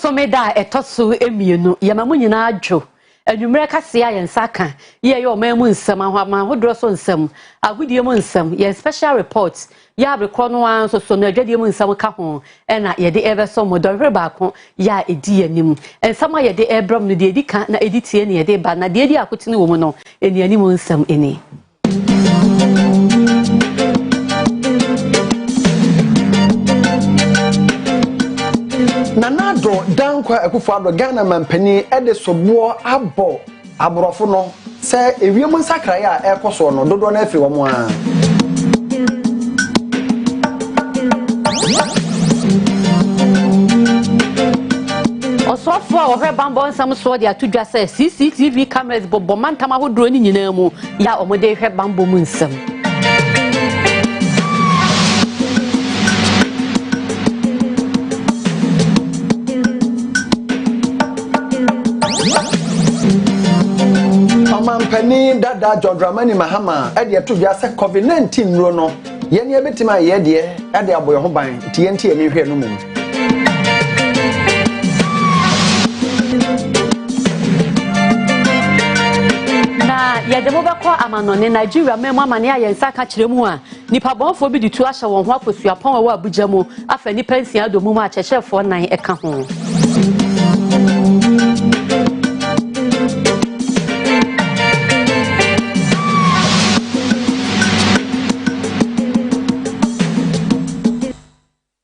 Bosomeda etosu emienu yamamu nyina adwo anwumre kase ya nsaka ye omamu nsam ahwama hodro so nsam agudie mu nsam ye special reports ya abrekro no an so no adwadie mu nsam ka ho na ye de ebeso modorwe baako ya edi anim ensam ye de ebram no de edi ka na edi tie ne ye de ba na de edi akotene wo mu no eni anim nsam eni Nanado dankwa ekufado Ghana mampani ede sobo abo aborofo no se ewiem nsakra ya ekoso no dodo na afi wo mo a Osofo ohwe bambo nsam so de atudwa se CCTV cameras bobo mantama hodro ni nyina mu ya omode hwe bambo mu nsam Mampani dada Jodramani Mahama ede atudwa se COVID-19 nro no ye ne betima ye de ede aboye ho ban TNT eni hwe no mu na ya de mobekọ amanone Nigeria memu amane ayensa ka kire mu a nipa bonfo bi ditu ahye won ho akosuapon wa Abuja mu afa ni pension adomu mu a chechefo nan eka ho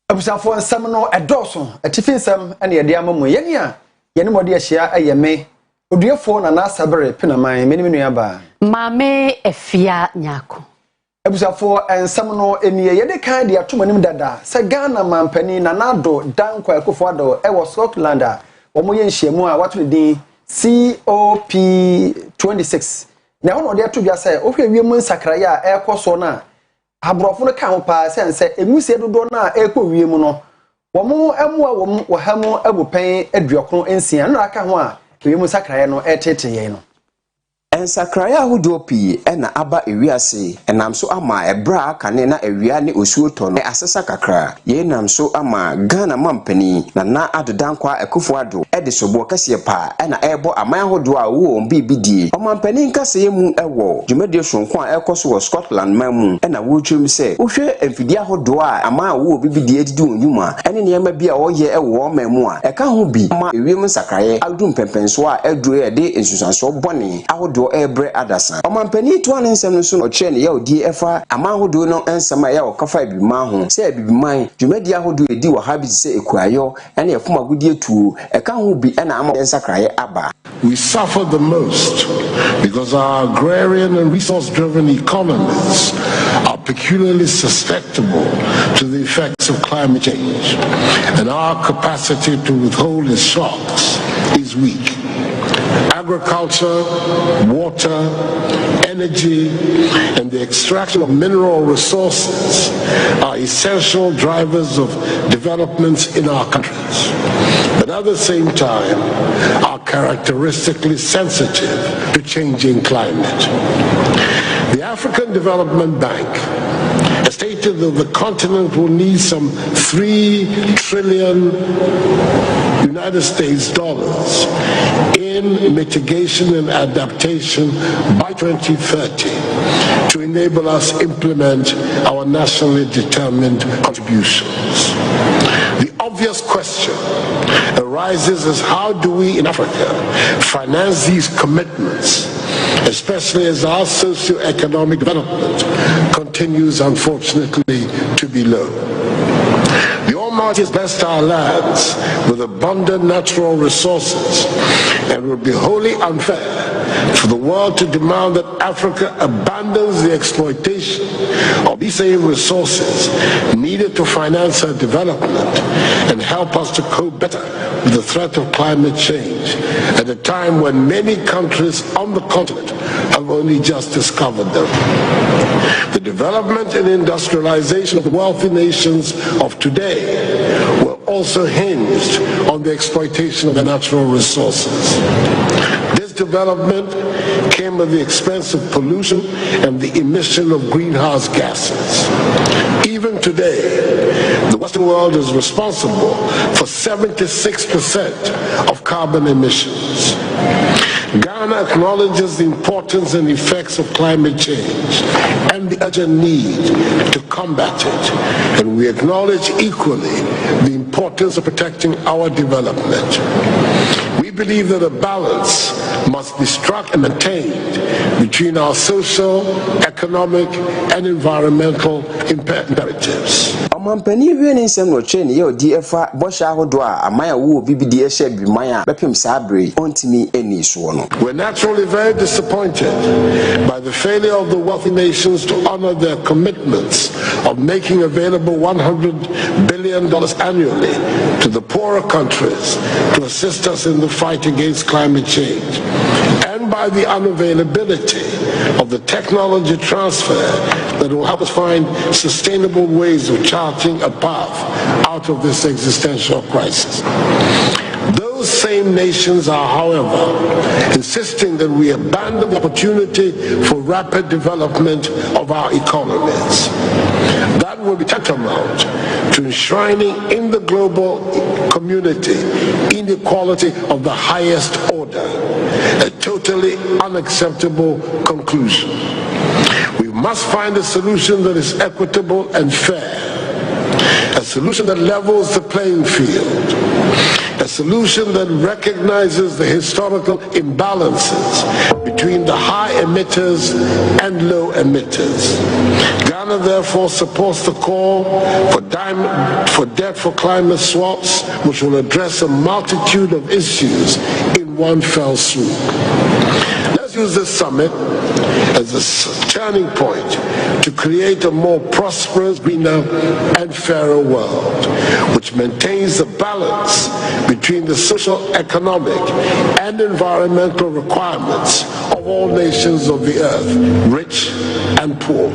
Abusafo nsam no edoso atifi nsam ene yede amamu yene a yene mode ahia ayeme oduefo na na sabere penaman menimenu aba mame efia nyako Abusafo nsam no eni yede kan de atomanim dada se Ghana mampani na nado dankwa ekufado ewo Scotland a omo ye nhyiamu a wato din COP26 na hono de atodwa se ohwe wiem nsakra ya ekoso na abrofo no ka ho pa sense emusie dodo na ekọ wiem no womo emu a wom wohamu abupen aduokron ensia no aka ho a wiem sakraye no eteteye no Ensakraya ahodo pii na aba ewiase enam so ama ebra kane na ewia ne osuo to no asesa kakra ye nam so ama Ghana mampani na adodankwa ekufuado de sobo kase pa na ebo aman ahodo a wo bibidie omampani nkase mu ewo dwumade sonko a ekoso wo Scotland mamu na wo twem se ohwe emfidi ahodo a aman wo bibidie didi onyuma ene niyama bi a oye ewo mamu a eka ho bi ma ewiem sakraye adum pempenso a eduro de ensusanso bone ahodo ebre adasan omampani to an nsem so no kire ne ya odi efa amahodo no ensema ya okafa bibima ho se bibiman dwumadi ahodo edi wo habit se ekuayo ene efuma gudie tuo eka ho bi ena ama ensakraye aba. We suffer the most because our agrarian and resource-driven economies are peculiarly susceptible to the effects of climate change, and our capacity to withhold its shocks is weak. Agriculture, water, energy, and the extraction of mineral resources are essential drivers of developments in our countries, but at the same time are characteristically sensitive to changing climate. The African Development Bank has stated that the continent will need some $3 trillion United States dollars in mitigation and adaptation by 2030 to enable us implement our nationally determined contributions. The obvious question arises as how do we in Africa finance these commitments, especially as our socio-economic development continues unfortunately to be low. The Almighty has blessed our lands with abundant natural resources, and it would be wholly unfair for the world to demand that Africa abandons the exploitation of these same resources needed to finance our development and help us to cope better with the threat of climate change at a time when many countries on the continent have only just discovered them. The development and industrialization of the wealthy nations of today were also hinged on the exploitation of the natural resources. This development came came at the expense of pollution and the emission of greenhouse gases. Even today, the Western world is responsible for 76% of carbon emissions. Ghana acknowledges the importance and effects of climate change and the urgent need to combat it, and we acknowledge equally the importance of protecting our development. We believe that a balance must be struck and maintained between our social, economic, and environmental imperatives. Mampani wie ne nsem no twe ne ye odi efa bosha ahodo a amaya wo bibidi ehye bimaya bepem sabre ontimi eni so no. We're naturally very disappointed by the failure of the wealthy nations to honor their commitments of making available $100 billion annually to the poorer countries to assist us in the fight against climate change, and by the unavailability of the technology transfer that will help us find sustainable ways of charting a path out of this existential crisis. Those same nations are, however, insisting that we abandon the opportunity for rapid development of our economies. That will be tantamount to enshrining in the global community inequality of the highest order, a totally unacceptable conclusion. We must find a solution that is equitable and fair, a solution that levels the playing field, a solution that recognizes the historical imbalances between the high emitters and low emitters. Ghana therefore supports the call for debt for climate swaps, which will address a multitude of issues in one fell swoop. Let's use this summit as a turning point to create a more prosperous, greener, and fairer world, which maintains the balance between the social, economic, and environmental requirements of all nations of the earth, rich and poor.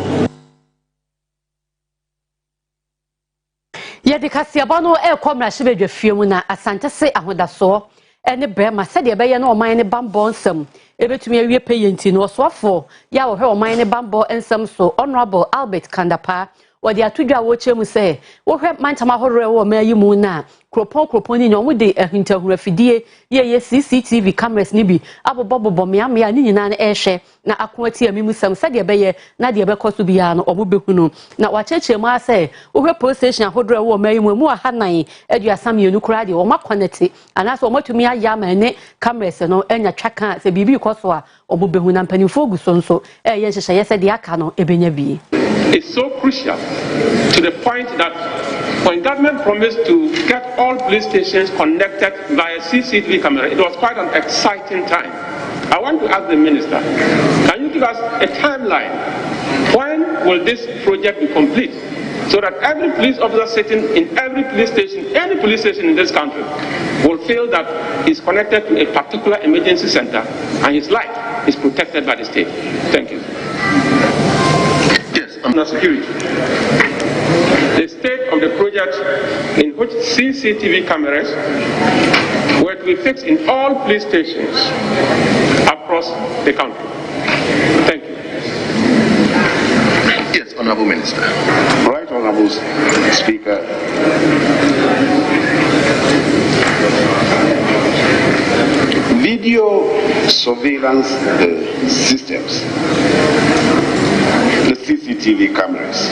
Yadikasiabano Elcomra Shibe Fiona, Asante se ahodaso, and the Bema said the Bayan or mine bamboo some. Ebe to me a painting was swafo, ya her mine bamboo and some so honorable Albert Kandapa, or the Atuja watch him say, what have Mantama Horror or Mayumuna, Cropon in your day a hinter refidie, ye CCTV cameras nibi, Abo Bobo Bomiami and Ninan Airshare, na Aquati and Mimusam Sadia Baye, Nadia Becosubiano or Mubuno. Now what church ma say, over post station Hodra or Mayumu Hanai, Edia Samu Nukradi or Maquanity, and as what to me a yam and cameras and no any tracker, the Bibi Coswa or Mubunan Penifoguson so, yes, I said the Akano Ebenebi. It's so crucial to the point that when government promised to get all police stations connected via CCTV camera, it was quite an exciting time. I want to ask the minister, can you give us a timeline? When will this project be complete? So that every police officer sitting in every police station, any police station in this country, will feel that he's connected to a particular emergency center and his life is protected by the state. Thank you. Yes, I'm not security. The state of the project in which CCTV cameras were to be fixed in all police stations across the country. Thank you. Yes, Honorable Minister. Right, Honorable Speaker. Video surveillance systems, the CCTV cameras,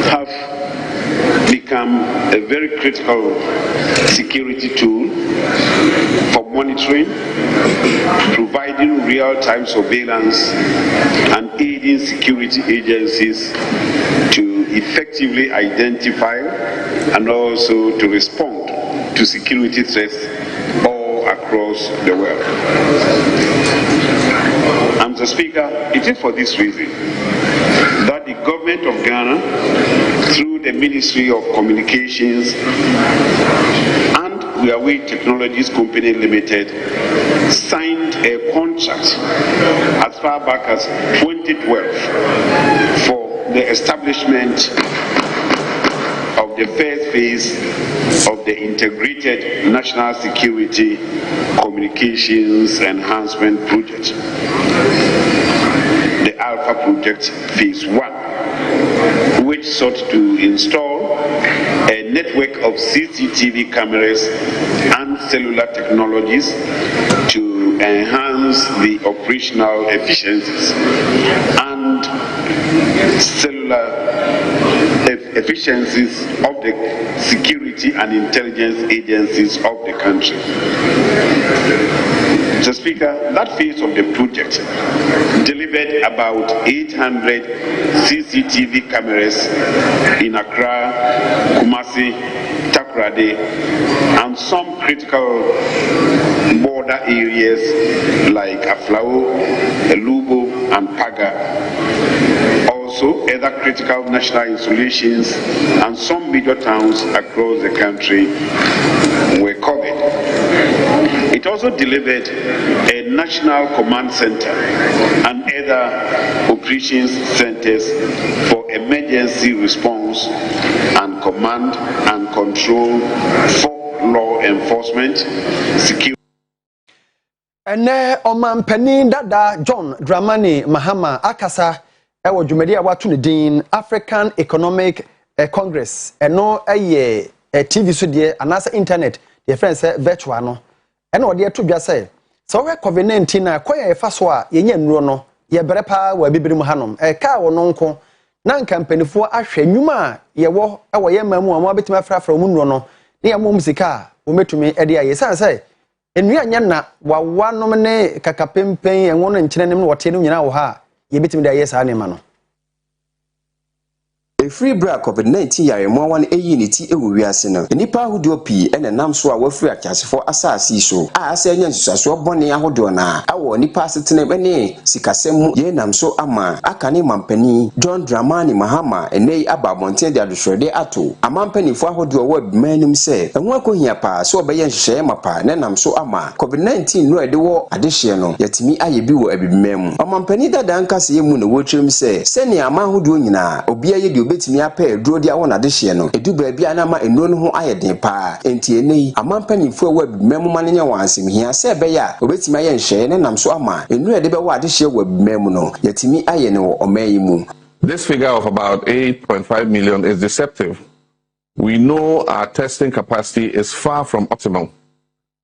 have become a very critical security tool for monitoring, providing real-time surveillance, and aiding security agencies to effectively identify and also to respond to security threats all across the world. Mr. Speaker, it is for this reason that the government of Ghana, through the Ministry of Communications and Huawei Technologies Company Limited, signed a contract as far back as 2012 for the establishment of of the first phase of the Integrated National Security Communications Enhancement Project, the Alpha Project Phase 1, which sought to install a network of CCTV cameras and cellular technologies to enhance the operational efficiencies and cellular efficiencies of the security and intelligence agencies of the country. Mr. Speaker, that phase of the project delivered about 800 CCTV cameras in Accra, Kumasi, Takoradi, and some critical border areas like Aflao, Elubo, and Paga. Also, other critical national installations and some major towns across the country were covered. It also delivered a national command center and other operations centers for emergency response and command and control for law enforcement, security. And Oman Dada John Dramani Mahama Akasa ewo dwumadi a watu ne din African Economic Congress eno eye TV so de anasa internet de friend say virtual no ena ode to dwa say so we COVID-19 na koya efa so a yenya nnuro no ye berepa wa bibirim hanom ka wo no nko na nkampanifo ahwe nwuma ye wo ewo ye mamu a mo betima frafra mu nnuro no ne ye mom sika wo metumi ede aye san say enu anya na wa nom ne kakapempen enwo no nkyene nem no wote no nyina wo ha yebitim da yes anema no free break COVID-19 yare mo wan eyi ne ti ewu wiase no nipa ahodo pi ene nam so a wafiri akyasefo asasi so a asa anya nsusaso bone ahodo na awo nipa asetene bene sikasem ye nam so ama akane mampani John Dramani Mahama enei ababonten de adhwede ato amampanifo ahodo wa bimanum se enwo akohia pa so obeye nhye mapa ne nam so ama COVID-19 no ede wo adehye no yatimi ayebi wo abibimam amampani dada nkase yemu ne wotwem se ne amahodo nyina obia ye de betimi apɛ duro dia wona de hye no edu ba bia na ma enuro no ho ayeden pa enti enei amampanifo wa bimam ma ne wansem hia se be ya obetimi aye nhye ne nam so ama enuro de be wa de hye wa bimam no yatimi aye ne wo omayi mu. This figure of about 8.5 million is deceptive. We know our testing capacity is far from optimal.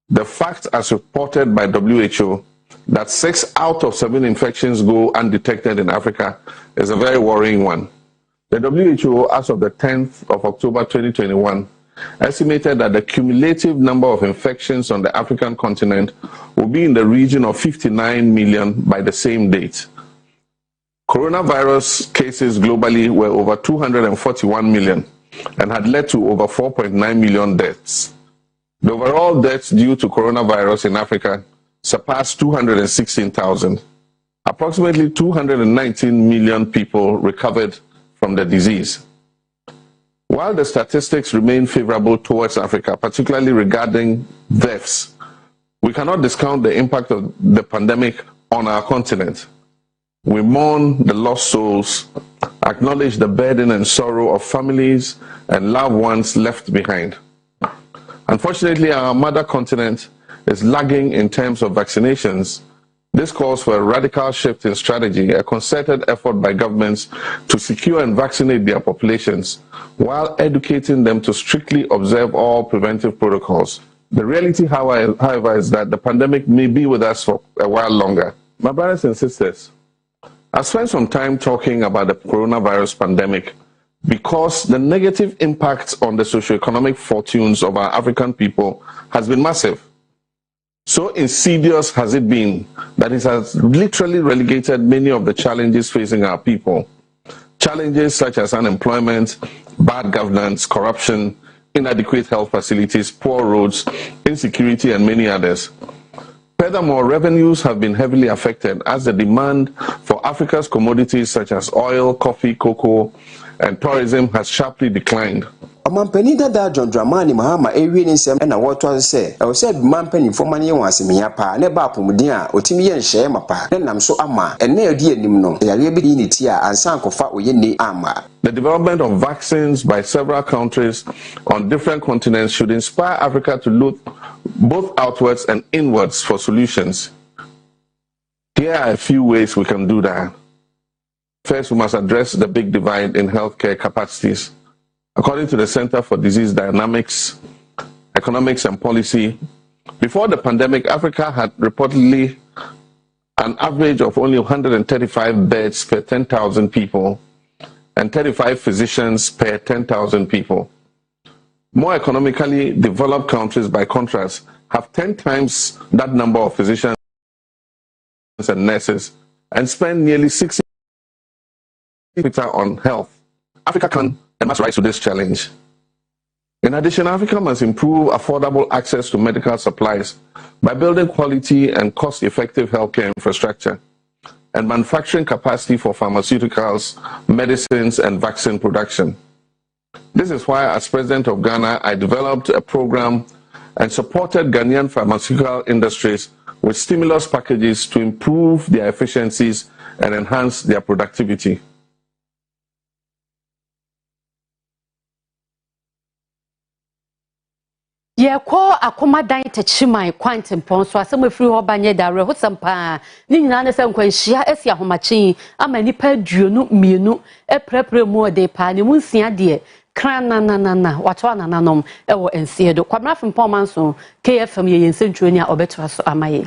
The fact, as reported by WHO, that 6 out of 7 infections go undetected in Africa is a very worrying one. The WHO, as of the 10th of October 2021, estimated that the cumulative number of infections on the African continent will be in the region of 59 million by the same date. Coronavirus cases globally were over 241 million and had led to over 4.9 million deaths. The overall deaths due to coronavirus in Africa surpassed 216,000. Approximately 219 million people recovered from the disease. While the statistics remain favorable towards Africa, particularly regarding deaths, we cannot discount the impact of the pandemic on our continent. We mourn the lost souls, acknowledge the burden and sorrow of families and loved ones left behind. Unfortunately, our mother continent is lagging in terms of vaccinations. This calls for a radical shift in strategy, a concerted effort by governments to secure and vaccinate their populations, while educating them to strictly observe all preventive protocols. The reality, however, is that the pandemic may be with us for a while longer. My brothers and sisters, I spent some time talking about the coronavirus pandemic because the negative impact on the socioeconomic fortunes of our African people has been massive. So insidious has it been that it has literally relegated many of the challenges facing our people. Challenges such as unemployment, bad governance, corruption, inadequate health facilities, poor roads, insecurity, and many others. Furthermore, revenues have been heavily affected as the demand for Africa's commodities such as oil, coffee, cocoa, and tourism has sharply declined. Amampani dada John Dramani Mahama ewie ne nsem na woto se e wo se mampani fomane ye wasemia pa ne ba pomuden a otimi ye nhye mapa ne nam so ama ene adi anim no yare bi ni ti a ansan kofa oyeni ama. The development of vaccines by several countries on different continents should inspire Africa to look both outwards and inwards for solutions. Here are a few ways we can do that. First, we must address the big divide in healthcare capacities. According to the Center for Disease Dynamics, Economics and Policy, before the pandemic, Africa had reportedly an average of only 135 beds per 10,000 people and 35 physicians per 10,000 people. More economically developed countries, by contrast, have 10 times that number of physicians and nurses and spend nearly 60 on health. Africa can and must rise to this challenge. In addition, Africa must improve affordable access to medical supplies by building quality and cost-effective healthcare infrastructure and manufacturing capacity for pharmaceuticals, medicines, and vaccine production. This is why, as President of Ghana, I developed a program and supported Ghanaian pharmaceutical industries with stimulus packages to improve their efficiencies and enhance their productivity. Ye ko akoma dan techimai quantum pon so asem afiri ho banye dare ho sampa ni nyina ne se nkwanhia esi ahomachi ama nipa duonu mienu eprepre mu ode pa ne munsia de kran na wato anananom ewo ensiedo kwamra fempon manso KFM ye yensentuo ni a obeto aso amaye.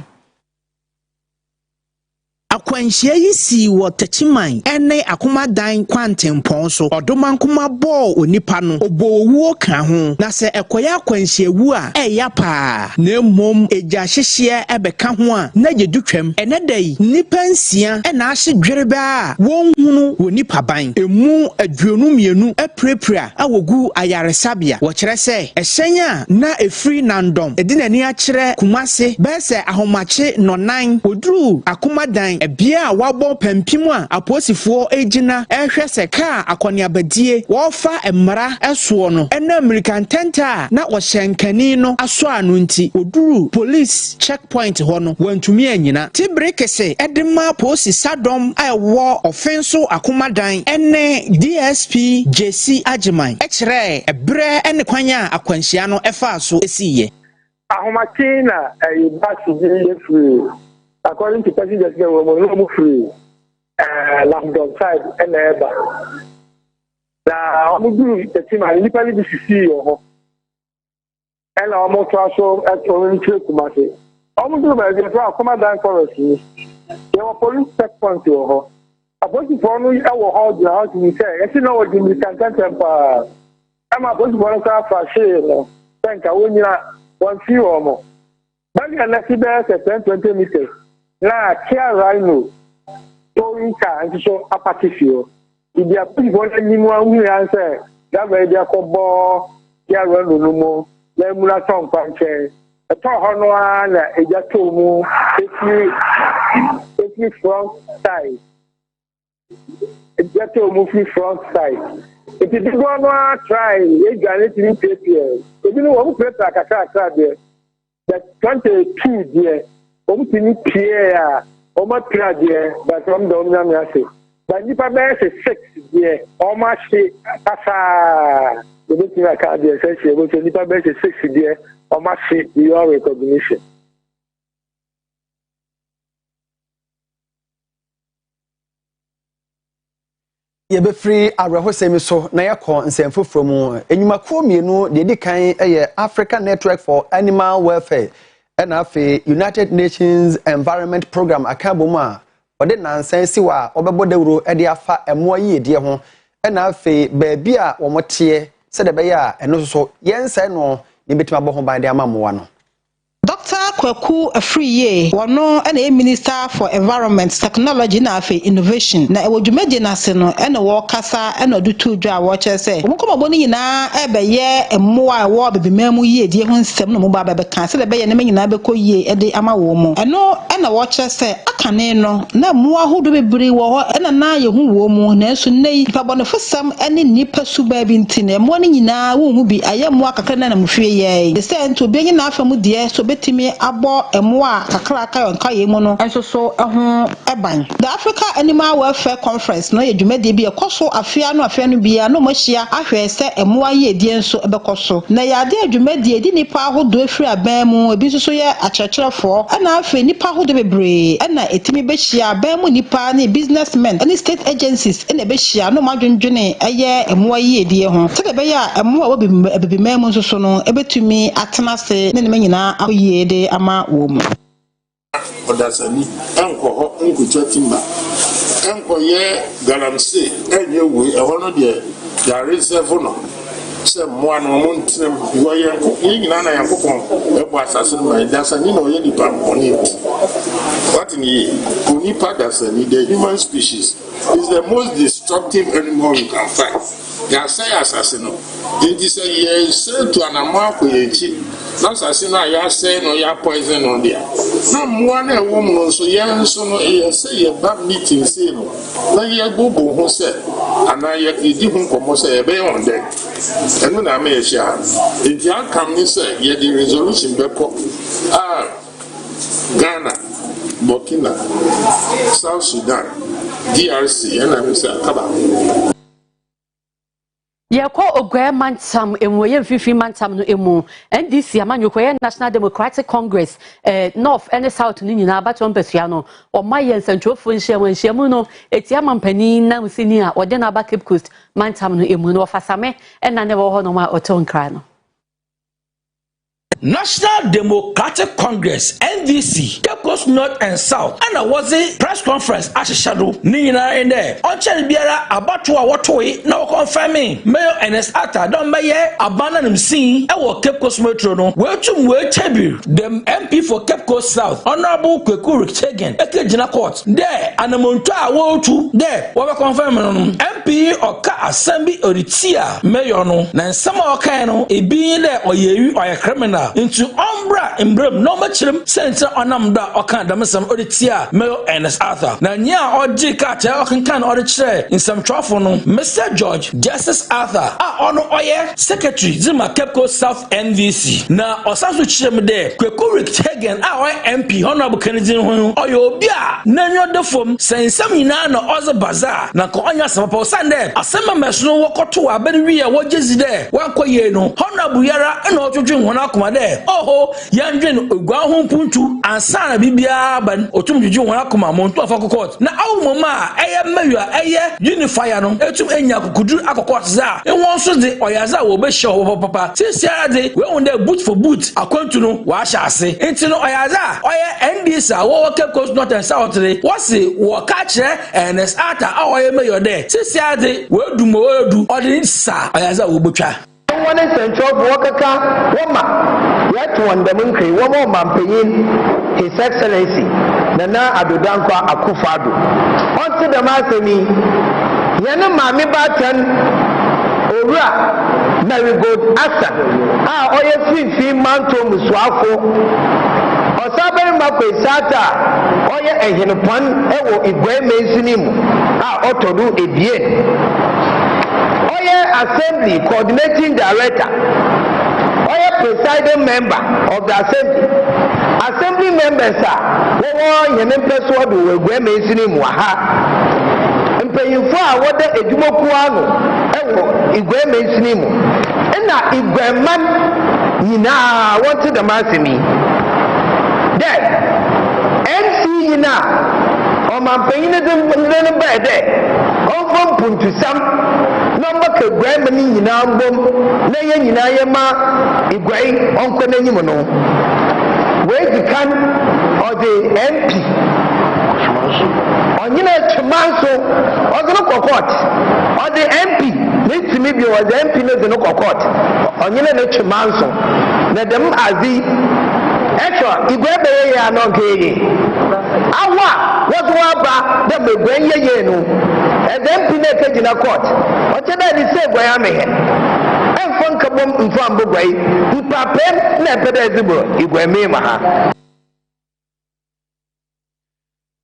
Akwanhyia yi si wo tachiman ene akomadan kwantempon so odomankoma bo onipa no obowuo ka ho na se ekoya akwanhyia wu a eya pa na mom eja hyehye ebeka ho a na yedutwam ene dai nipa nsia ena ahye dwerebe a wonhunu wonipa ban emu aduonu mienu eprepra awogu ayaresabia wo kire se ehyen na efri nandom edinani a kire kumase be se ahomache nonan oduru akomadan bia wabo pempim a aposifo ejina ehwe se ka akoniabadie wo fa emra eso no ena American tenta na wo hyenkani no aso anu nti oduru police checkpoint ho no wantumi anyina tibrekese edema posi sadom awo offenso akomadan ene DSP JC Ajiman ekire ebre ene kwanya akwanhia no efa so esiye ahomachina basu bi free. According to President, we were free. London side and Eba. Now, I'm going to the team. I need to see you. And I'm going to also at Orange Committee. I'm going to do my commandant for us. There were police checkpoints. I want to follow you. I will hold your house. You say, if you know what you can temper. I'm about to want to have a share. Thank you. When you want few or more. But you are not there 10-20 meters. Na kia rhino towing car and so apatifio. If you are putting one anyone who answer that way, they are called kia rhino no more. Let me not talk panche. A tall honor a jatomu if you front side. A jatomu front side. If you do not try, you got it in paper. If you know what to like a car there, that 22 there. Omtini Pierre, Omatria, but from the Omnamiasi. But if I bear 6 year, Oma she Asa, the looking at card, essentially, which if I bear 6 year, Oma she your recognition. Ye be free arehosemi so na yakọ nsemfo from enyumakuo mienu de di kan eye African Network for Animal Welfare. NFA United Nations Environment Program akabom a ode nansan siwa obebodewro ede afa emo yi de ho NFA baabi a womote se de be ya eno so yense no ni betima bo ho ban de amamoa no Dr. Kwaku Afriye wono na Minister for Environment, Technology na afi Innovation na ewodwumadi na se no na wo kasa na odutu dwa wo che se omukomabo ni nyina ebeye emmoa wo bebemamu yie die ho nsem no mo ba bebeka se de beye ne nyina bekọ yie de ama wo mu eno na wo che se akane no na mmoa hodo bebre wo ho na ye hu wo mu na so nei pabone fosam ene nipa suba bi ntine mo ni nyina wo hu bi aye mmoa kakra na mfie ye de se nto be nyina afamu de so betimi abo emmoa kakra aka yonka ye mu no enso so ho eban the Africa Animal Welfare Conference no ye dwumade bi ekoso afia no bia no mahia ahwe se emmoa ye die enso ebekoso na ya de dwumade di nipa ahodo afiri aban mu ebi so ye akyerkyerefo na afi nipa ahodo bebre na etimi behia aban mu nipa na businessmen and state agencies na behia no madwendwene eye emmoa ye die ho se be ya emmoa wo bebimam mu so no ebetumi atenase ne ne nyina ahoye de ama wo mu odasani enko ho nkucha timba enko ye galamse enye we ehono de ya reserve no se mo anu mo ntinem wo ye enko nyina na yankopon ebo asase no dasani no ye nipa oni what ni onipa dasani the human species is the most destructive animal you can find ya say asase no it is a ye say to anamo akoyechi na asase no ya say no ya poison no dia na mo na ewo mo so ye nso no ye say ye ba meeting say no na ye gogo ho say ana ye di hu komo say ye be on there enu na me sha it ya come ni say ye the resolution be ko Ghana, Burkina, South Sudan, DRC and I'm say akaba Yeko ogwe mantam emwoye fifi mantam no emu NDC amanyoko National Democratic Congress North and South ni nyina abato mpesua no omaye nsantwofo nhyiamu no etia mampani na musini a ode na Cape Coast mantam no emu no ofasame na ne wo ho no ma otonkra no National Democratic Congress NDC Cape Coast North and South and a was a press conference as a shadow Nina in there on Biara about to a watoi no confirming Mayor Ernest Atta don't buy abandon him seeing our Cape Coast Metro no where to Tabu the MP for Cape Coast South Honorable Kwaku Chagan Ekejina Court there and a monta wo to there what confirming MP or ka assembly oritia Mayor no na some kind no e being there or you or a criminal into umbra embrem no machim center onamda okan damsam oditia Mayor Ernest Arthur na nya oji ka cha okan odichire in some trafo no Mr. George Justice Arthur ono oye secretary Zima Cape Coast South NDC na osaso chirem de Kwaku Hagen oye MP Honorable Kennedy ho oyo obi a nanyo defom sensam nyina na ozo bazaar na ko onya sapapo sande asema meso wokoto abani wi a wogezi de wankoye no Honorable Yara na otwetwe hona akoma de oho yandwen ogwa ho puntu ansa na bibia ban otumdwedwe hona akoma monto afako court na awumoma eye mawia eye unifier no etum enya kokudu akokot za enwon so de oyaza wo be hye wo papa sisia de we won de boot for boot akwantu no wa hye ase enti no oyaza oye NDC wo Cape Coast North and South de wose wo ka kire Ernest Atta oye mayor de sisia de we dumo odu odi sa oyaza wo botwa wani central wakaka wama yet wanda mun kai wama mampanyin His Excellency Nana Ado Dankwa Akufo-Addo onto da masemi yana mami batan owura Marigold Asa oye fifi manto musuafo osabere makwe sata oye ehinpon ewo igwe mensinimu otodu ebie Assembly Coordinating Director, presiding member of the Assembly members are yenem person do we mensini mu ha mpanyimfo a wode edumoku ano ewo igwe mensini mu na igwe man nyina want the masemi then MC nyina o mampanyine de bede o fom puntu sam number ke gwema ni nyina mbom na ye nyina ye ma igwai onko na nyim no we dikan o de MP onyina chimanso o de kokot o de MP ni timi bi o de MP no de kokot onyina ne chimanso na dem azi Echo, Igwebe ya no gay. Awa, what waba, the Megwenya yenu, and then Pinaka in a court. What did I say, Guayame? And Funkabum in Fambugway, who papen, Nepedesibo, Igweme Maha.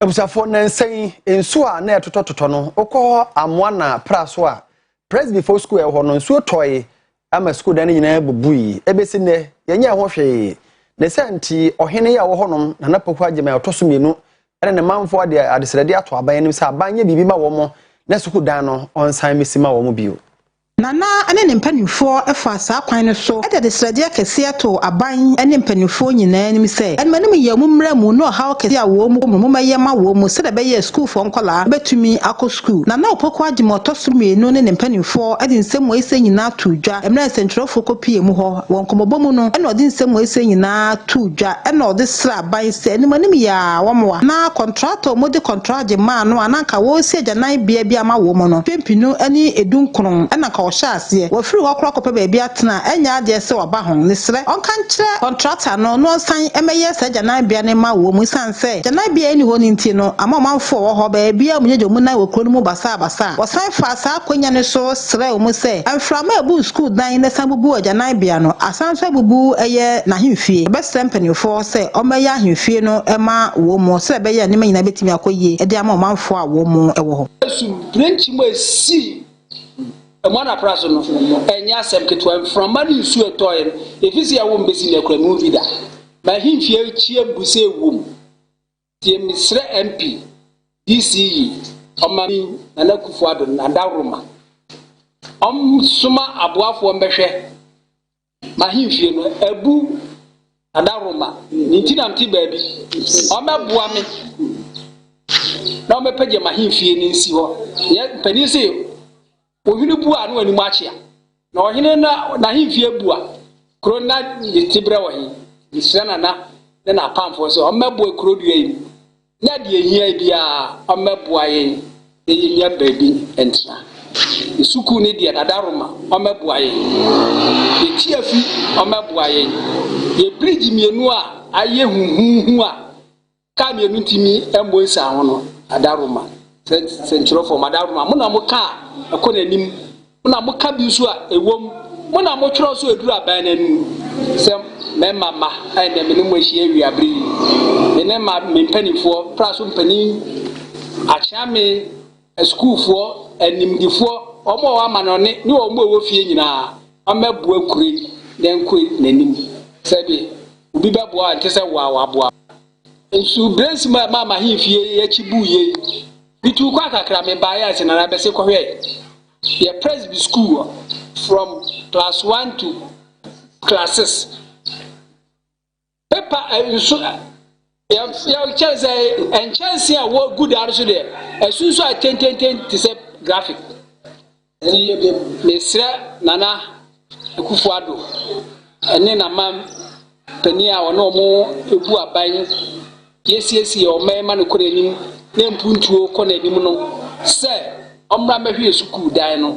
Abusafo na nsen ensu a na etotototo no okọ amwana praso a press before school e ho no nsu toy ama school dan nyina bubui ebesi ne yenye ho hwe ne santi ohene ya wo ho no na napaku agema otoso mienu ene ne manfo ade adesrede ato aban nim se abanye bibi ma wo mo na school dan no onsan mesima wo mo bio Nana ane ne mpanimfo efa saa kwan no so ede desrade akese ato aban ane mpanimfo nyinaa nim se enmanim ye mumra mu no ha akese a wo mu mummaye ma wo mu se de be ye school fo nkola betumi akọ school nana opoko agima otoso mienu ne mpanimfo ade nsem ese nyinaa tudwa emra sentrofo kopie mu ho won komobomu no ene ode nsem ese nyinaa tudwa ene ode sra aban se enmanim ya womwa na contractor mode contract ma no ananka wo se agyanan bia bia ma wo mu no pempinu ane edunkron ena ka Shase, we free walk rock paper baby atna, enya de se waba hon ne sre. On kan kire contractor no san emeye se jana bia ne ma wo mu san se. Jana bia ni ho ni nti no, ama manfo wo ho ba bia munye jo mu na we kro no mu basa. Wo san fa sa akwanya ne so sre wo mu se. Amframa ebu school dan ne san bubu jana bia no, asan so bubu eye na hemfie. Be sempany for se o meya hemfie no ema wo mu se be ye ne ma nyina betimi akoye. E de ama manfo a wo mu e wo ho. Su branch mo si Mwana praso no enya sem ketwa from mani su etoy efisi ya wo mbesi na kra mu vida ba himfie chie mbuse wom tie misre MP DCE omani na nakufu ado na daruma suma aboafo mbehwe ma himfie no ebu na daruma ntina mti baabi omebua me na omepeje ma himfie ni nsi ho ye panisi ohine bu anu ani machia na ohine na himfie bua krona litibra wahi disana na pamfo so omebo krodu yi na de ehia bia omebo aye eyimia baby entra isuku ni de dadaruma omebo aye etiafi omebo aye ye bridge mienu a aye huhuhu a ka mienu ntimi embo nsa ho no adaruma central for madaruma muna muka akonanim muna muka bisu a ewom muna motworo so eduru aban nanu sem mema ai na menu mo hie wiabri ene ma mpanifo praso mpani achiame school fo animdifo omo wa manone ni omo ewo fie nyina omebu akure den kure nanim sebe obi bebo ante se wa boa ensu brace ma himfie ya chibuye bitu kwa kakra me baya se na bese kohwe ye presby school from class 1 to classes paper ya chance and chance ya wo good arso there esusu a 10 to say graphic mesra nana ekufuado ene na mam penia wono mo ebu aban yesiesi o mema no korenim na mpuntuo kɔ n'anim no sɛ ɔmmra mɛhwe school dan no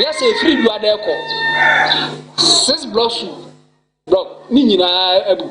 yɛsɛ efiri duada ɛkɔ 6 blocks block ni nyinaa abu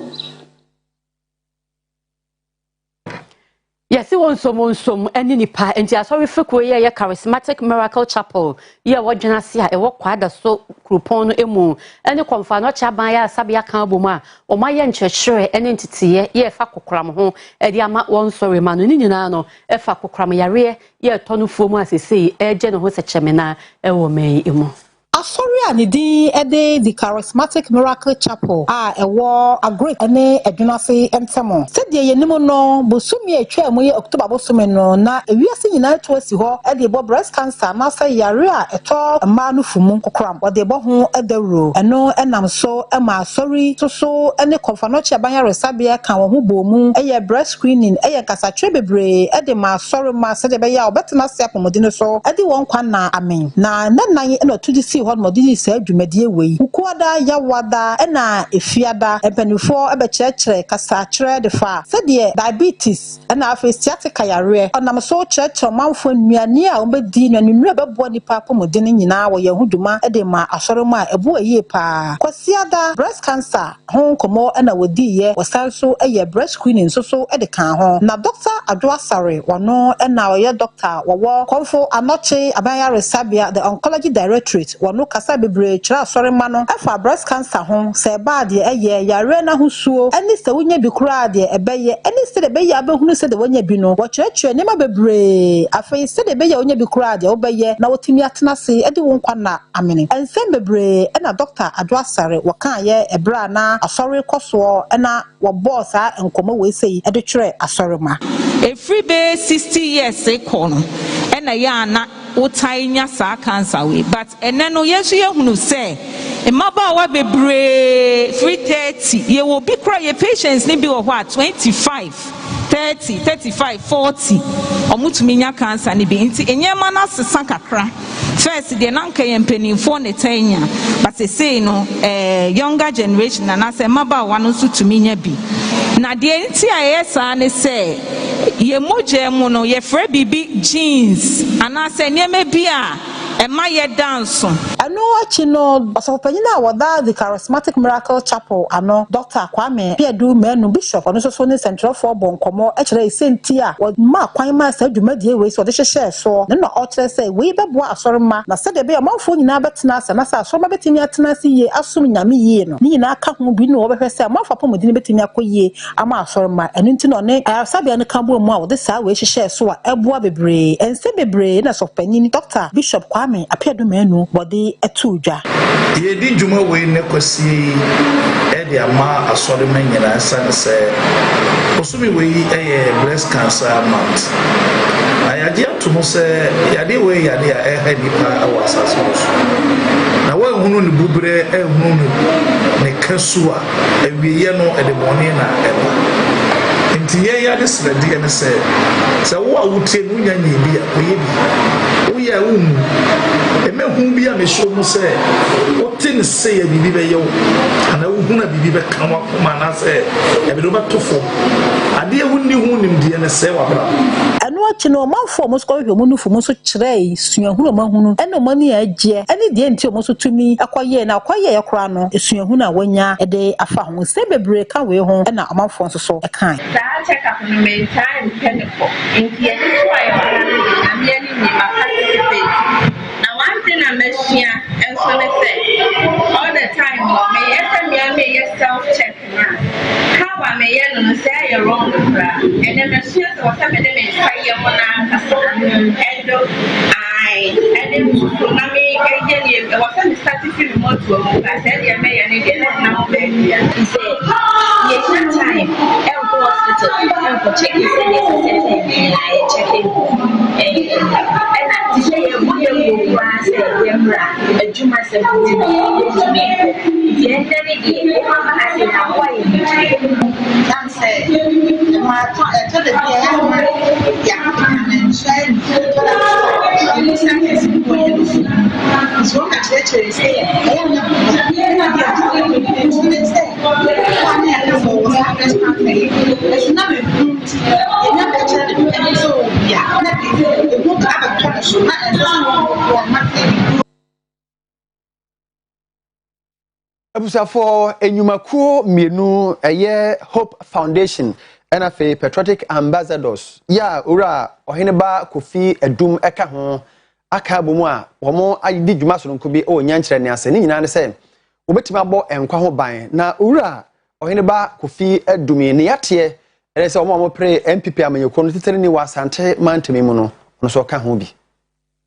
Yes, it won't some any nipa and just sorry for queer charismatic miracle chapel. Yeah, what Genasia, a walk quite a so croupono emu, and the confano chabaya sabia carboma, or my young church, an entity, ye faco cram home, a diama one sorry man, ninano, a faco cram yare, ye tonu fumo as he say, a general chemina, a woman emo. Asori anidi ede the charismatic miracle chapel a war a great ene edunase entemo said ye nimo no bosumi etwa mu ye October bosumi no na ewiase nyina to asi ho ede bo breast cancer na say yare a eto ma no fumu kokram wo de bo ho edawro eno enam so e ma asori to so ene konfanochi abanya resabia kan wo ho bomu eye breast screening eye kasatwe bebre ede ma asori ma said be ya obetena se apomodi no so ede won kwa na amen na nan eno to di si hɔ no di sɛ adwumadie wei ukuada yawada ɛna efiada empanifo ɛbɛkyerɛkyerɛ kasakyerɛ de fa sɛdeɛ diabetes ɛna afei sciatica yare ɔnam so kyerɛkyerɛ manfo nnuane a wɔbɛdi na nnwuma bɛboa nipa apɔmuden nyinaa wɔ yɛn ho dwuma ɛde ma asɔre mu a ɛbo ɛyie paa kwasiada breast cancer ho nkɔmɔ ɛna wɔdi yɛ wɔsan so ɛyɛ breast screening nso so ɛde kan ho na Dr. Adwoasare wɔno ɛna ɔyɛ doctor wɔwɔ kɔmfo anɔkye abanyare sabia the oncology directorate wɔno kasa bebree kyerɛ asɔre ma no ɛfa breast cancer ho sɛ ba deɛ ɛyɛ yare na ho suo ɛne sɛ wonya bi kura deɛ ɛbɛyɛ ɛne sɛ de bɛyɛ abɛhunu sɛ de wonya bi no wɔkyerɛkyerɛ nneɛma bebree afei sɛ de bɛyɛ wonya bi kura deɛ wobɛyɛ na wotumi atena se ɛde wo nkwa na amene ɛnsɛm bebree ɛna Dr. Adwoasare wɔka yɛ ɛbra na asɔre kɔsoɔ ɛna wɔbɔɔ saa nkɔmɔ wei sɛ ɛde twerɛ asɔre ma every be 60 years ekɔ no ɛna yɛ ana wotai nya saa cancer we but ɛnɛ no yesu yehunu sɛ mmabaawa bebree 330 ye will be cry your patients ni bi wɔ hɔ a 25 30 35 40 ɔmutumi nya cancer ni bi nti enyema na sesa kakra first de nanka yɛ mpanimfoɔ ne tanya but say no younger generation na na sɛ mmabaawa no nso tumi nya bi na de nti a yɛ saa ne sɛ ye moje mu no ye frɛ bibi jeans anase nieme bia ema ye dance ano achi no osopanyina awoda the charismatic miracle chapel ano Dr. Kwame Piedu Menu bishop ono so ne central for bonkomo e kire isenti a ma kwan ma sa dwumadie we so de hyehye so ne no o kire say we beboa asɔre ma na sɛ de be amanfo nyina betena asa na sa asɔre ma betimi atena ase ye asom nyame yie no ni nyina aka ho bi no wo behwɛ sɛ amanfo apɔmudin betimi akoyie ama asɔre ma ɛno nti no ne sabia ne ka bo mu a wo de sa we hyehye so a ɛboa bebree ɛnse bebree na sɔpanyin Dr. Bishop Kwame Piedu Menu body etu dwa ye di dwuma we ne kwasi e de ama asɔre ma nyina san sɛ osumi we breast cancer month ayade atomo sɛ yade we yade a ɛha nipa awa asase so na wa hunu ne bubre ehunu ne kasu a awiye no e de bɔne na ɛba nti ye yade sredi ne sɛ wo a wotie no nya nya bi a koye bi wo ya wo mu emehu bi a me show mu sɛ wote ne sɛ ya bibi bɛyɛ wo ana wo huna bibi bɛka wa koma na sɛ ya bi do bɛtofo ade wunni hu nimdeɛ ne sɛ wa bra ɛno akyi no manfo mo skɔ hwɛ mo no fu mo so kyerɛ suahunu mahunu ɛna mo ne agye ɛne deɛ nti mo so tumi akɔyɛ na akɔyɛ yɛ kora no suahunu a wanya ɛde afa ho sɛ bebree ka we ho ɛna amanfo nso so ɛkan that check up no me time peniko nti ɛne to ayɛ ɔna ne amia ne ni ma participate na one thing I mention and so they say all the time me self check na how I may no say you're wrong and then the shit was something me say mo na endo and then na me again was some starting feel more to I said you may and again now baby he said yes that time I go hospital and for checking say I checking and I say you go say yembra ejuma se kuti me yendere di mama ha se na kwa yi dan se ma to the dia ya and shine to the science ko yi so ka church say I am not it's not a good enough better so yeah it won't have a connection Abusafo enyumakuo mienu eye Hope Foundation NFA Patriotic Ambassadors ya ora oheneba Kofi Edum eka ho aka bomu a womo adi dwuma so nko bi o nyankyere ne ase ni nyina ne se obetima bo enkwa ho ban na ora oheneba Kofi Edum ne yate ere se womo pre MPP amanyeko no tetere ni wasante mantemi mu no so ka ho bi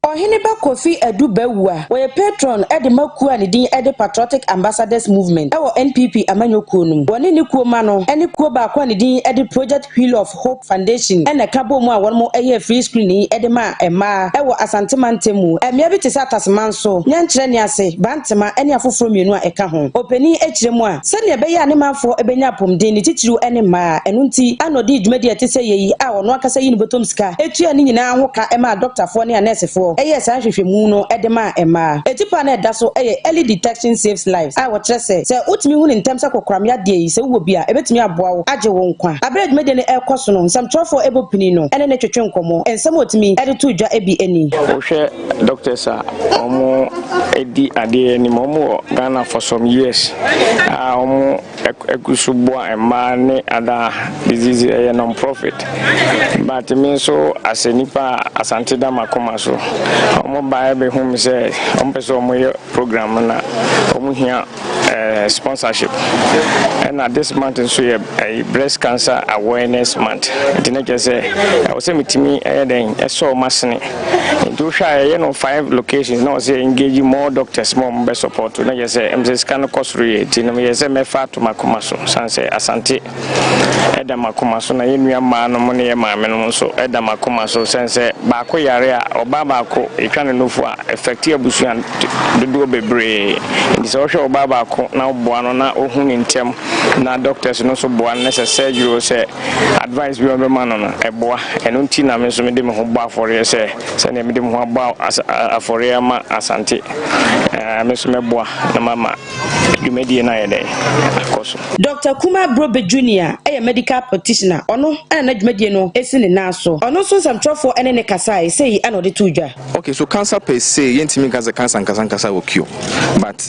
Oyerepa Kofi Edubewua we patron Edemaku and din Ede Patriotic Ambassadors Movement ewo NPP amanyoko num woni ne kuo ma no ene kuo ba kwa ne din Ede Project Wheel of Hope Foundation ene kabo mu a won mo eye free screen Ede ma ema ewo asantemantemu emia bi tese atasman so nyankyere ne ase bantema ene afoforo mienu a eka ho openi ekire mu a se ne be ya ne manfo ebenya pomden ne titiru ene ma enu nti anodi dwumadi etese yeyi a ono akasa yi ne botom sika etua ne nyina ho ka ema doctor fo ne nurse fo fo sa hwehwemu no edema ema etipa na eda so early detection saves lives a wo kire se utimi hu ntem se kokram ya de se wo bia ebetimi aboa wo age wo nkwa abred mede ne ekoso no nsam trofo ebopini no ene ne twetwe nkomo ensam otimi ede to dwa ebi eni wo hwe doctors a omo edi ade ni momo Ghana for some years omo ekusubo ema ne ada disease a non-profit but me so as a nipa asante da makoma so omo ba be home say omo pese omo program na omo hia sponsorship and at this month so a breast cancer awareness month it na say I was say mitimi den so masne to try 5 locations now say engage more doctors more be support na just say MSS can cost rate na me say me fa to makoma so sanse asante eda makoma so na yenua ma no mo ne ma me no so eda makoma so sense ba ko yare a oba ba ko e twa ne nofo a effect abusuan dodo bebre ndi so hwe oba ba ko na oboa no na ohun ntem na doctors no so boa necessary surgery say advice bi on be man no eboa eno nti na me so me de me ho boa for say ne me de me ho boa afore ma asante me so me boa na mama dwumadi na yede akoso Dr. Kuma Brobe Jr. Medical practitioner ono na dwumadi no esi ne na so ono so sam trofo ene ne kasa say anode to dwa. Okay, so cancer per se yentimi cancer will cure, but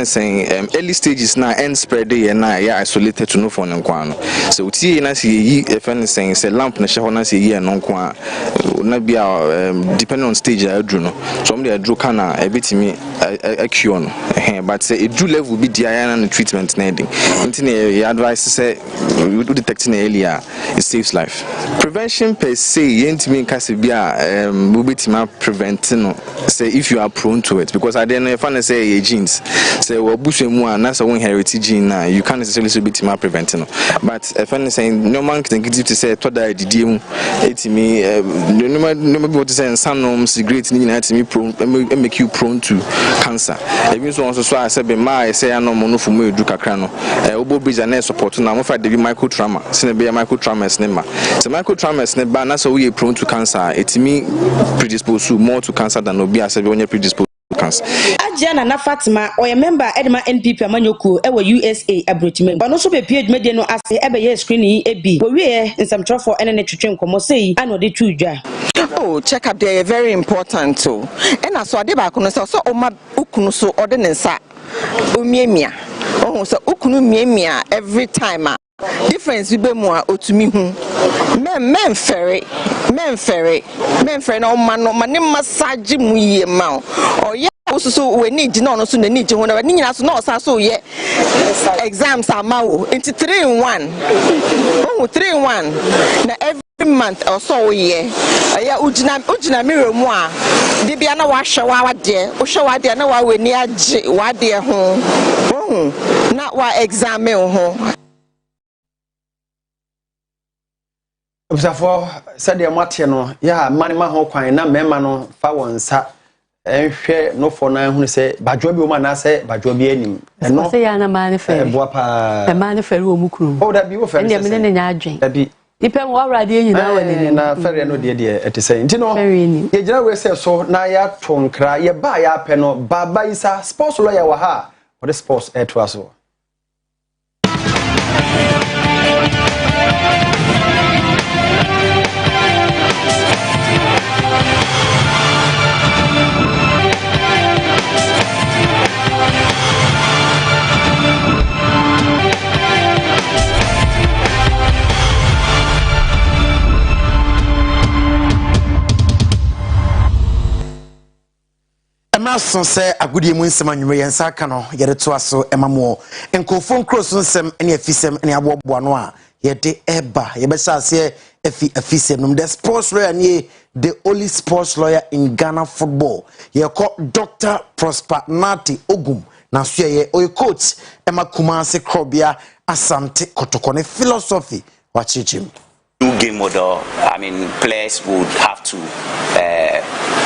saying early stages na end spread dey na ya isolated to no for nkwano so tie na say yi saying say lamp na hye na say yi no nko na bia depending on stage I drew no so me dey drew kana e betimi cure no but say e drew level be dia na treatment na ending ntine advice say you do detecting earlier it saves life. Prevention per se yentimi kase bia we betima preventing no say if you are prone to it because I didn't find say genes say we bush mu na say one heritage gene na you can't necessarily so betima preventing no but if I saying no man can give to say to die didie mu etimi no be what say sanom cigarette ni na etimi prone make you prone to cancer even so also I say be ma say no mo no fumu edu kakra no obo bridge na support na mo fa de micro trauma say be micro traumas ne ma so micro traumas ne ba na so we prone to cancer etimi predispose more to cancer than obi as be onye predisposed to cancer. Ajiana na Fatima or a member Edma NPP Amanyoku ewo USA abrochime ono so be page media no ase ebe ye screen ebi we in some trouble ene ne twetwe nkomo sei anode tu dwa. Oh, check up there very important too. And I saw the back on so oma ukunu so ode ne nsa omiemia. Oh, so ukunu miemia every time. Difference be more otumi hu men ferry no man no mane massage mu ye ma o ye so we need no so na need ho na ni nyina so na osa so ye exams ama wo into 3 in 1 oh 3 in 1 na every month or so ye aya ugina mirror mu a de bia na wa hwe wa de wo hwe wa de na wa weni age wa de ho na wa exam ho. Obsafo said the matter no ya manima ho kwan na mema no fa wonsa ehwe no for na hu se badwo bi o ma na se badwo bi anim eno se ya na mane fe boa pa mane fe ru omukuru o da bi wo fe se ne nya adwen da bi ipe mo awrade nyina wani na fere no de etese nti no ye gina we se so na ya tonkra ye ba ya pe no baba isa sports lawyer wa ha for the sports to aso. Emerson say agudie mu nsem anwumre yensa aka no yede to aso emamo enkofo nkroso nsem ene afisem ene abobo no a yede eba yebesa ase afisem no the sports lawyer ni the only sports lawyer in Ghana football ye call Dr. Prosper Nati Ogum na so ye oy coach emakuma ase krobia asante kotokone philosophy wa chichim new game model. I mean, players would have to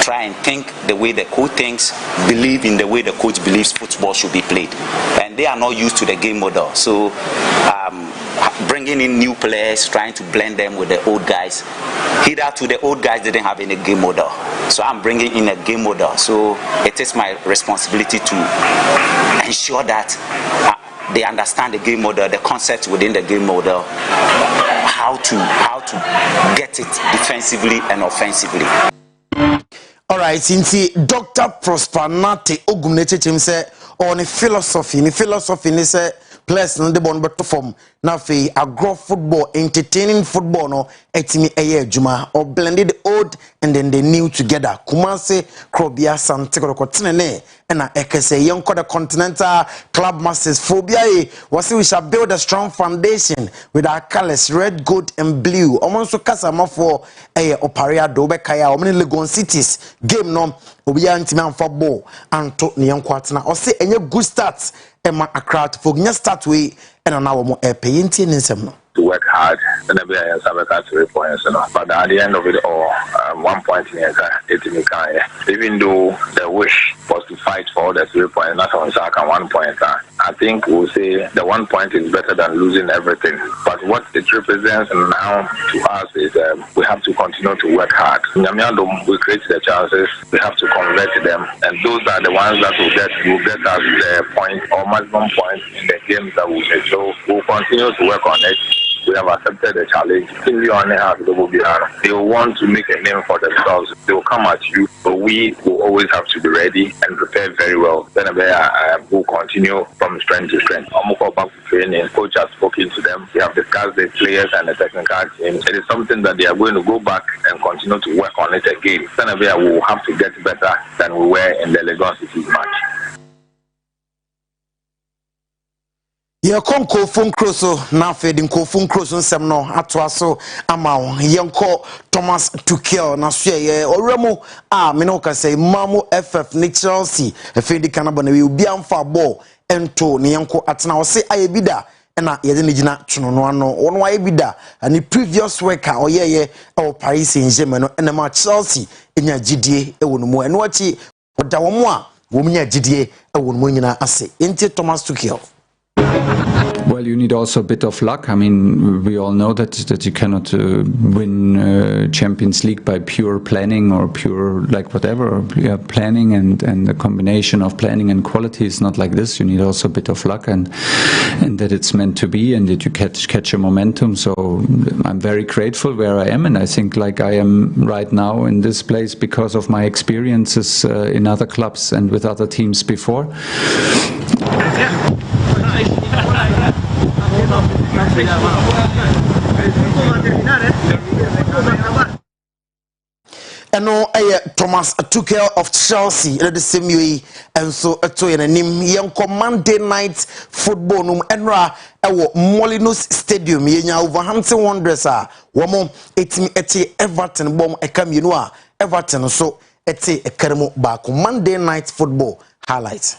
try and think the way the coach thinks, believe in the way the coach believes football should be played. And they are not used to the game model. So bringing in new players, trying to blend them with the old guys, hitherto the old guys didn't have any game model. So I'm bringing in a game model. So it is my responsibility to ensure that they understand the game model, the concept within the game model, how to get it defensively and offensively. All right, since Dr. Prosper Nate Ogumnete say on a philosophy is a players no de bon beto form na fe agro football, entertaining football no etimi eye adwuma or blended the old and then the new together. Kumase Krobia Santeko Kotinene na ekese yonko the Continental Club Masters phobia was we shall build a strong foundation with our colors red, gold and blue. Omonso kasama for oparia do be kaya omni Legon Cities game no obi antimi amfa ball anto ne yonko atena o se enye good starts Emma Akrat for start way and an hour more paying to work hard and be a 3 points, but at the end of it all, 1 point in even though the wish was to fight for the 3 points, not on Saka 1 point. I think we'll say the 1 point is better than losing everything. But what it represents now to us is we have to continue to work hard. We create the chances, we have to convert them, and those are the ones that will get us the point or maximum points in the games that we play. So we'll continue to work on it. We have accepted the challenge. They will want to make a name for themselves. They will come at you, but we will always have to be ready and prepare very well. Then we'll continue from strength to strength. I'm going back to training. Coach has spoken to them. We have discussed the players and the technical team. It is something that they are going to go back and continue to work on it again. Then we will have to get better than we were in the Legon City match. Ye konko fun kroso na fedin ko fun kroso nsem no atoa so ama yenko Thomas Tuchel na so ye oremu a me no ka say mamu FF ni Chelsea efedi kanaba na we obi amfa ball ento ne yenko atena o se ayebida na ye de gina twono ano wono ayebida ani previous worker oyeye o Paris Saint-Germain no na ma Chelsea enya gidie e wono mu eno achi oda wo mu a wo nya gidie e wono mu nyina ase enti Thomas Tuchel. Well, you need also a bit of luck. I mean, we all know that you cannot win Champions League by pure planning or pure like whatever. Yeah, planning and the combination of planning and quality is not like this. You need also a bit of luck and that it's meant to be and that you catch a momentum. So I'm very grateful where I am, and I think like I am right now in this place because of my experiences in other clubs and with other teams before. Eno Thomas Tuchel of Chelsea the same way and so to nim yenko Monday night football num enra ewo Molinos Stadium yenya Wolverhampton Wanderers a womo etimi eti Everton bom ekamienu a Everton so eti ekaremu ba ko Monday night football highlight.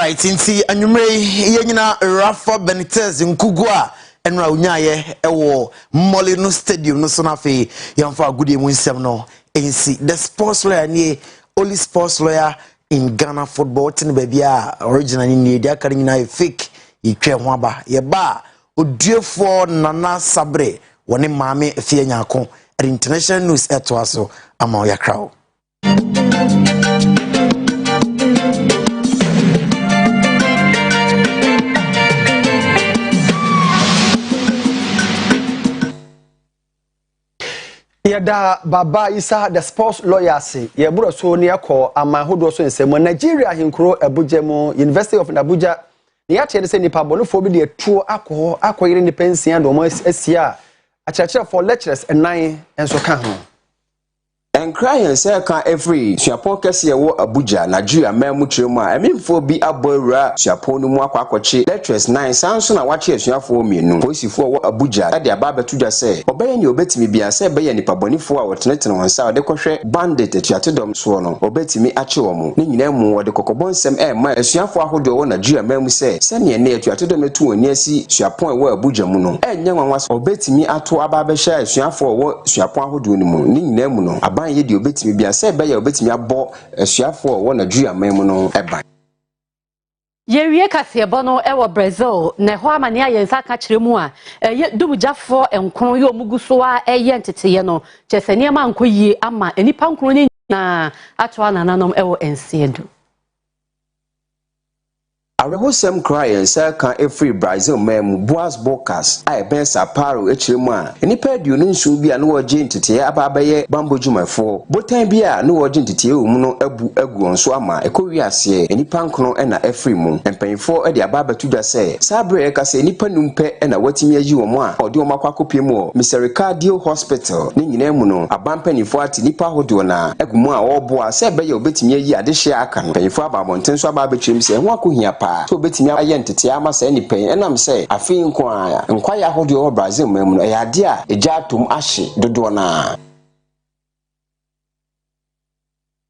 Right, inti anyumre yenyina Rafa Benitez nkugua enra unyaye ewo Molino Stadium no so na fe yamfa agudie mu nsem no ensi the sports lawyer ni only sports lawyer in Ghana football tin baby a original ni dia kare nyina fake itwe ho aba ye ba oduefo Nana Sabre woni maame efie nyako at international news etoaso ama ya crowd. Yada Baba Isa the sports lawyer say ye bro so ne akọ amahodo so nsem Nigeria hinkro Abuja mu University of Abuja ne ya tede se nipa bonofo bi de tuo akọyire ni pension do mo asia akyerɛkyerɛ for lecturers enan enso ka ho and crying say can every Siapon kese wo Abuja Nigeria memu tremu a emimfo bi aboura Siapon no mu akwakoche lecturers 9 sanso na wache asuafo mienu polisifo wo Abuja de aba betuja say obeye ni obetimi bia say beye nipa bonifo a wotenetene wonsa de kohwe bandit atuatedom so no obetimi ache wo mu ni nyina mu wo de kokobonsem ma asuafo ahodo wo Nigeria memu say sene ne atuatedom etu oni asi Siapon wo Abuja mu no enye nwanwa obetimi ato aba be hye asuafo wo Siapon ahodo ni mu ni nyina mu no ye di obetimi bia se be ya obetimi abo asuafo wo Nigeria memu no eban ye wie kasebo no e wo Brazil na ho amane ayensa ka kiremu a ye dumujafo enkron ye omuguso a eye nteteye no chesene ma nkoyie ama enipa nkron ni na atwa nananom e wo ensiedu Arehosem crying say can every Brazil mem Boas Bocas I ben saparo echiremu a enipa aduonu nsu bia no woje ntete ababaye bambo jumafo botan bia no woje ntete omu no agu onso ama ekowi ase enipa nkono na every mu empanfo de ababatu dwa say sabre kase enipa numpe na watimi ayi wo mu a ode o makwakopie mu Mr. Ricardo Hospital ni nyina mu no abampanifo ati nipa hodo na agumu a obo a say be ya obetimi ayi adehye aka no panfo ababonten so ababetrim say ho akohia pa so betimi ayentete ama say nipa enam say afi nkwa ya hodo Brazil memu no ya de a eja atom ahye dodo na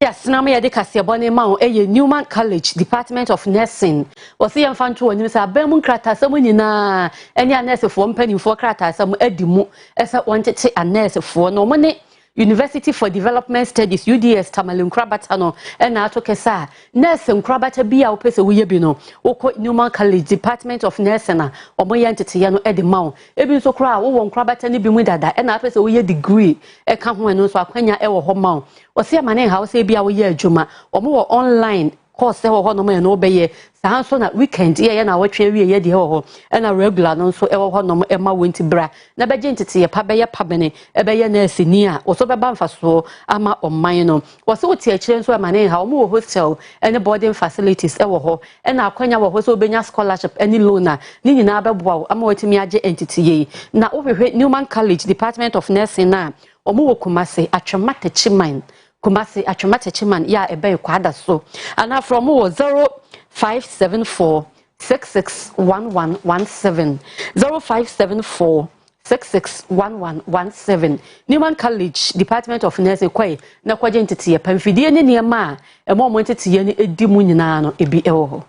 yes na me ya de kasebo ne ma eye Newman College Department of Nursing wose ye mfanto woni say abamu kratasam nyina eni anesefo mpanimfo kratasam adimu ese wontete anesefo no mo ne University for Development Studies UDS Tamale Nkrabata no na atokesa nurse Nkrabata bia opese woye bi no woko Newman College Department of Nursing na omoye ntete no e de mawo ebi nso kra wo Nkrabata ni bi mu dada na apese woye degree e ka ho eno so akwanya e wo ho mawo wose amane ha wose bia woye adwuma omo online course ho ho no me no beye saa so na weekend ye na wotwe wie ye de ho na regular no so e ho no e ma wonti bra na beje ntete ye pa beye pa bene e beye na asini a wo so beba mfaso ama omman no wo so wotie kire so amane ha omo hostel any boarding facilities e ho na akwanya wo so obenya scholarship any loan na ni nyina beboa ama wotimi age entity ye na wo Newman College Department of Nursing na omo wo Kumase atwemata chiman Kumasi atwemata chiman ya ebe kwada so ana from 0574 661117 0574 661117 Newman College Department of Nursing kwai na kwaje ntete pamfidie ne niema a emo ntete ye ne edi mu nyina no ebi ewo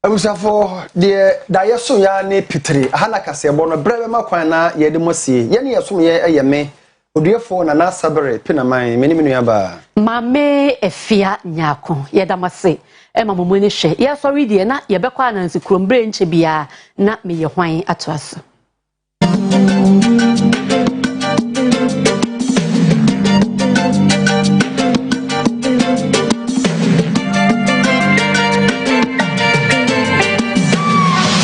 Abusafo de da yeso ya ne pitri hana kasebo no brebe makwan na ye de mosie ye ne yeso ye eyeme Oduefo Nana Sabre pinaman meniminu yaba mame efia nyako yedamase mamumu ne hwe ye sorry de na ye bekwa anansi krombre nche bia na meye hwan atoaso